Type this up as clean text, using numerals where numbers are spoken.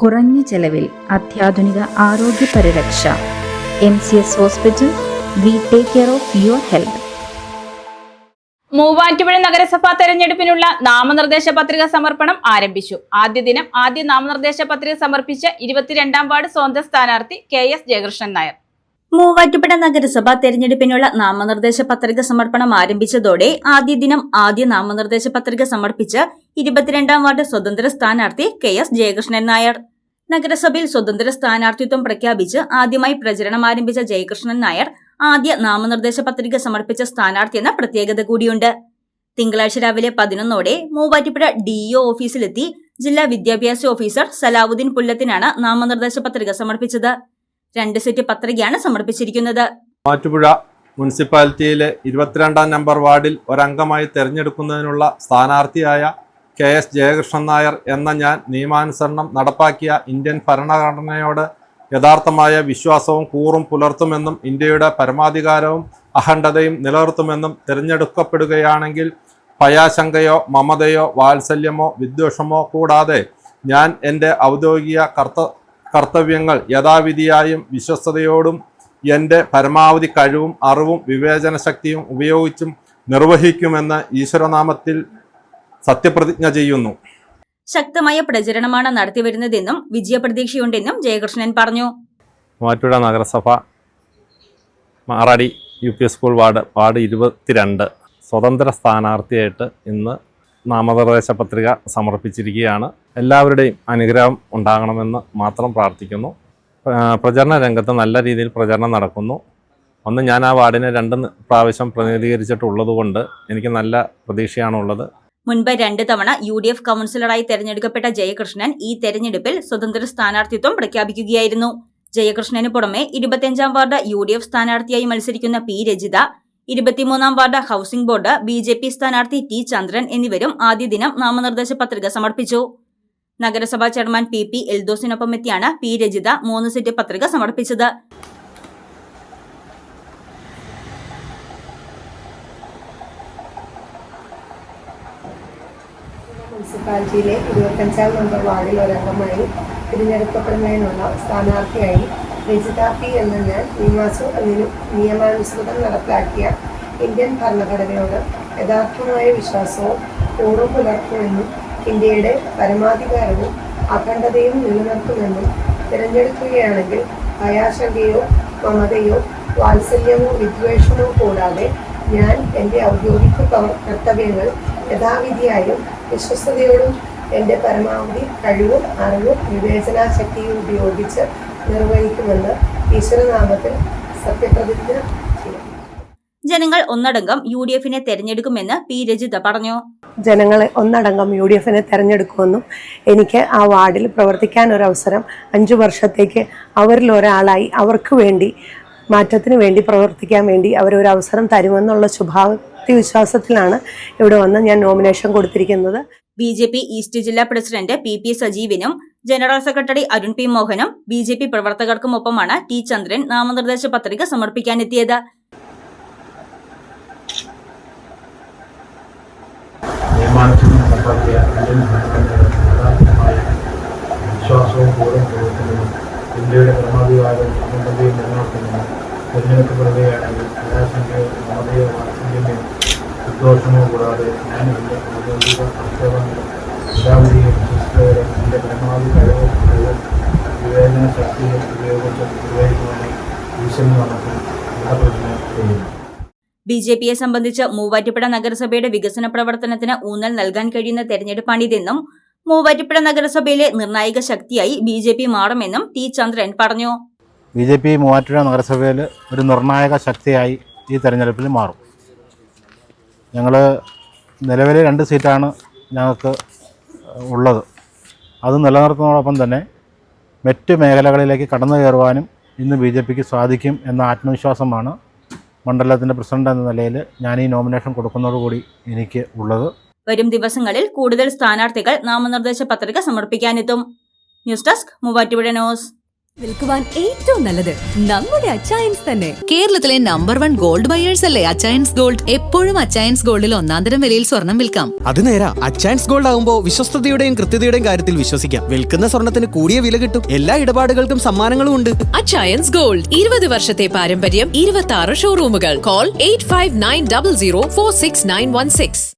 കുറഞ്ഞ ചെലവിൽ അത്യാധുനിക ആരോഗ്യ പരിരക്ഷ. MCS hospital. We take care of your health. Muvattupuzha നഗരസഭാ തെരഞ്ഞെടുപ്പിനുള്ള നാമനിർദ്ദേശ പത്രിക സമർപ്പണം ആരംഭിച്ചു. ആദ്യ ദിനം നാമനിർദ്ദേശ പത്രിക സമർപ്പിച്ച 22-ാം വാർഡ് സ്വതന്ത്ര സ്ഥാനാർത്ഥി KS ജയകൃഷ്ണൻ നായർ. മൂവാറ്റുപുഴ നഗരസഭാ തെരഞ്ഞെടുപ്പിനുള്ള നാമനിർദ്ദേശ പത്രിക സമർപ്പണം ആരംഭിച്ചതോടെ ആദ്യ ദിനം നാമനിർദ്ദേശ പത്രിക സമർപ്പിച്ച് 22-ാം വാർഡ് സ്വതന്ത്ര സ്ഥാനാർത്ഥി KS ജയകൃഷ്ണൻ നായർ. നഗരസഭയിൽ സ്വതന്ത്ര സ്ഥാനാർത്ഥിത്വം പ്രഖ്യാപിച്ച് ആദ്യമായി പ്രചരണം ആരംഭിച്ച ജയകൃഷ്ണൻ നായർ ആദ്യ നാമനിർദ്ദേശ പത്രിക സമർപ്പിച്ച സ്ഥാനാർത്ഥി എന്ന പ്രത്യേകത കൂടിയുണ്ട്. തിങ്കളാഴ്ച രാവിലെ 11-ഓടെ മൂവാറ്റുപുഴ DEO ഓഫീസിലെത്തി ജില്ലാ വിദ്യാഭ്യാസ ഓഫീസർ സലാവുദ്ദീൻ പുല്ലത്തിനാണ് നാമനിർദ്ദേശ പത്രിക സമർപ്പിച്ചത്. 2 സെറ്റ് പത്രികയാണ് സമർപ്പിച്ചിരിക്കുന്നത്. മൂവാറ്റുപുഴ മുനിസിപ്പാലിറ്റിയിലെ 22-ാം നമ്പർ വാർഡിൽ ഒരംഗമായി തെരഞ്ഞെടുക്കുന്നതിനുള്ള സ്ഥാനാർത്ഥിയായ KS ജയകൃഷ്ണൻ നായർ എന്ന ഞാൻ നിയമാനുസരണം നടപ്പാക്കിയ ഇന്ത്യൻ ഭരണഘടനയോട് യഥാർത്ഥമായ വിശ്വാസവും കൂറും പുലർത്തുമെന്നും ഇന്ത്യയുടെ പരമാധികാരവും അഖണ്ഡതയും നിലനിർത്തുമെന്നും തിരഞ്ഞെടുക്കപ്പെടുകയാണെങ്കിൽ ഭയാശങ്കയോ മമതയോ വാത്സല്യമോ വിദ്വേഷമോ കൂടാതെ ഞാൻ എൻ്റെ ഔദ്യോഗിക കർത്തവ്യങ്ങൾ യഥാവിധിയായും വിശ്വസ്തയോടും എൻ്റെ പരമാവധി കഴിവും അറിവും വിവേചന ശക്തിയും ഉപയോഗിച്ചും നിർവഹിക്കുമെന്ന് ഈശ്വരനാമത്തിൽ സത്യപ്രതിജ്ഞ ചെയ്യുന്നു. ശക്തമായ പ്രചരണമാണ് നടത്തിവരുന്നതെന്നും വിജയപ്രതീക്ഷയുണ്ടെന്നും ജയകൃഷ്ണൻ പറഞ്ഞു. മൂവാറ്റുപുഴ നഗരസഭ മാറാടി UP സ്കൂൾ വാർഡ് 22 സ്വതന്ത്ര സ്ഥാനാർത്ഥിയായിട്ട് ഇന്ന് നാമനിർദ്ദേശ പത്രിക സമർപ്പിച്ചിരിക്കുകയാണ്. എല്ലാവരുടെയും അനുഗ്രഹം ഉണ്ടാകണമെന്ന് മാത്രം പ്രാർത്ഥിക്കുന്നു. പ്രചരണ രംഗത്ത് നല്ല രീതിയിൽ പ്രചരണം നടക്കുന്നു. ഒന്ന് ഞാൻ ആ വാർഡിനെ 2 പ്രാവശ്യം പ്രതിനിധീകരിച്ചിട്ടുള്ളതുകൊണ്ട് എനിക്ക് നല്ല പ്രതീക്ഷയാണുള്ളത്. മുൻപ് 2 തവണ UDF കൗൺസിലറായി തെരഞ്ഞെടുക്കപ്പെട്ട ജയകൃഷ്ണൻ ഈ തെരഞ്ഞെടുപ്പിൽ സ്വതന്ത്ര സ്ഥാനാർത്ഥിത്വം പ്രഖ്യാപിക്കുകയായിരുന്നു. ജയകൃഷ്ണന് പുറമെ 25-ാം വാർഡ് UDF സ്ഥാനാർത്ഥിയായി മത്സരിക്കുന്ന P Rajitha, 23-ാം ward housing board BJP സ്ഥാനാർത്ഥി T ചന്ദ്രൻ എന്നിവരും ആദ്യ ദിനം നാമനിർദ്ദേശ പത്രിക സമർപ്പിച്ചു. നഗരസഭാ ചെയർമാൻ PP എൽദോസിനൊപ്പം എത്തിയാണ് P രജിത 3 സെറ്റ് പത്രിക സമർപ്പിച്ചത്. മുനിസിപ്പാലിറ്റിയിലെ 25-ാം നമ്പർ വാർഡിൽ ഒരംഗമായി തിരഞ്ഞെടുക്കപ്പെടുന്നതിനുള്ള സ്ഥാനാർത്ഥിയായി രജിത P എന്ന ഞാൻ നിയമാനുസൃതം നടപ്പിലാക്കിയ ഇന്ത്യൻ ഭരണഘടനയോട് യഥാർത്ഥമായ വിശ്വാസവും കൂറും പുലർത്തുമെന്നും ഇന്ത്യയുടെ പരമാധികാരവും അഖണ്ഡതയും നിലനിർത്തുമെന്നും തിരഞ്ഞെടുക്കുകയാണെങ്കിൽ ഭയാശങ്കയോ മമതയോ വാത്സല്യമോ വിദ്വേഷമോ കൂടാതെ ഞാൻ എൻ്റെ ഔദ്യോഗിക കർത്തവ്യങ്ങൾ യഥാവിധിയായും വിശ്വസ്തയോടും എൻ്റെ പരമാവധി കഴിവും അറിവും വിവേചനാശക്തിയും ഉപയോഗിച്ച് നിർവഹിക്കുമെന്ന് ഈശ്വരനാമത്തിൽ സത്യപ്രതിജ്ഞ ചെയ്യും. ജനങ്ങൾ ഒന്നടങ്കം UDFനെ തെരഞ്ഞെടുക്കുമെന്ന് P രജിത പറഞ്ഞു. ജനങ്ങളെ ഒന്നടങ്കം UDFനെ തെരഞ്ഞെടുക്കുമെന്നും എനിക്ക് ആ വാർഡിൽ പ്രവർത്തിക്കാൻ ഒരവസരം 5 വർഷത്തേക്ക് അവരിൽ ഒരാളായി അവർക്ക് വേണ്ടി മാറ്റത്തിന് വേണ്ടി പ്രവർത്തിക്കാൻ വേണ്ടി അവരൊരു അവസരം തരുമെന്നുള്ള വിശ്വാസത്തിലാണ് ഇവിടെ വന്ന് ഞാൻ നോമിനേഷൻ കൊടുത്തിരിക്കുന്നത്. BJP ഈസ്റ്റ് ജില്ലാ പ്രസിഡന്റ് PP സജീവിനും ജനറൽ സെക്രട്ടറി അരുൺ P മോഹനും BJP പ്രവർത്തകർക്കുമൊപ്പമാണ് T ചന്ദ്രൻ നാമനിർദ്ദേശ പത്രിക സമർപ്പിക്കാനെത്തിയത്. ഇന്ത്യയുടെ പരമാധികാരവും അഖണ്ഡതയും നിലനിർത്തുന്നതിന് തിരഞ്ഞെടുക്കപ്പെടുകയാണെങ്കിൽ ഭയാശങ്കയോ മമതയോ വാത്സല്യമോ വിദ്വേഷമോ കൂടാതെ ഞാൻ എൻ്റെ ഔദ്യോഗിക കർത്തവ്യങ്ങൾ യഥാവിധിയും വിശ്വസ്തയോടെ എൻ്റെ പരമാവധി കഴിവും വിവേചന ശക്തിയും ഉപയോഗിച്ച് നിർവഹിക്കുവാൻ ഈശ്വരനാമത്തിൽ ദൃഢപ്രതിജ്ഞ ചെയ്യുന്നു. BJPയെ സംബന്ധിച്ച് മൂവാറ്റുപുഴ നഗരസഭയുടെ വികസന പ്രവർത്തനത്തിന് ഊന്നൽ നൽകാൻ കഴിയുന്ന തെരഞ്ഞെടുപ്പാണിതെന്നും മൂവാറ്റുപുഴ നഗരസഭയിലെ നിർണായക ശക്തിയായി BJP മാറുമെന്നും T ചന്ദ്രൻ പറഞ്ഞു. BJP മൂവാറ്റുപുഴ നഗരസഭയിൽ ഒരു നിർണായക ശക്തിയായി ഈ തെരഞ്ഞെടുപ്പിൽ മാറും. ഞങ്ങൾ നിലവിലെ 2 സീറ്റാണ് ഞങ്ങൾക്ക് ഉള്ളത്. അത് നിലനിർത്തുന്നതോടൊപ്പം തന്നെ മറ്റ് മേഖലകളിലേക്ക് കടന്നു കയറുവാനും ഇന്ന് BJPക്ക് സാധിക്കും എന്ന ആത്മവിശ്വാസമാണ് മണ്ഡലത്തിൻ്റെ പ്രസിഡന്റ് എന്ന നിലയിൽ ഞാൻ ഈ നോമിനേഷൻ കൊടുക്കുന്നതോടുകൂടി എനിക്ക് ഉള്ളത്. വരും ദിവസങ്ങളിൽ കൂടുതൽ സ്ഥാനാർത്ഥികൾ നാമനിർദ്ദേശ പത്രിക സമർപ്പിക്കാനെത്തും. News desk Muvattupuzha news. വിൽക്കുവാൻ ഏറ്റവും നല്ലത് നമ്മുടെ അച്ചയൻസ് തന്നെ. കേരളത്തിലെ നമ്പർ 1 ഗോൾഡ് ബയേഴ്സ് അല്ലേ അച്ചയൻസ് ഗോൾഡ്. എപ്പോഴും അച്ചയൻസ് ഗോൾഡിൽ ഒന്നാന്തരം വിലയിൽ സ്വർണം വിൽക്കാം. അത് നേരാ. അച്ചയൻസ് ഗോൾഡ് ആകുമ്പോൾ വിശ്വസ്തതയുടെയും കൃത്യതയുടെയും കാര്യത്തിൽ വിശ്വസിക്കാം. വിൽക്കുന്ന സ്വർണത്തിന് കൂടിയ വില കിട്ടും. എല്ലാ ഇടപാടുകൾക്കും സമ്മാനങ്ങളും ഉണ്ട്. അച്ചയൻസ് ഗോൾഡ് 20 വർഷത്തെ പാരമ്പര്യം, 26 ഷോറൂമുകൾ. കോൾ 8590046916.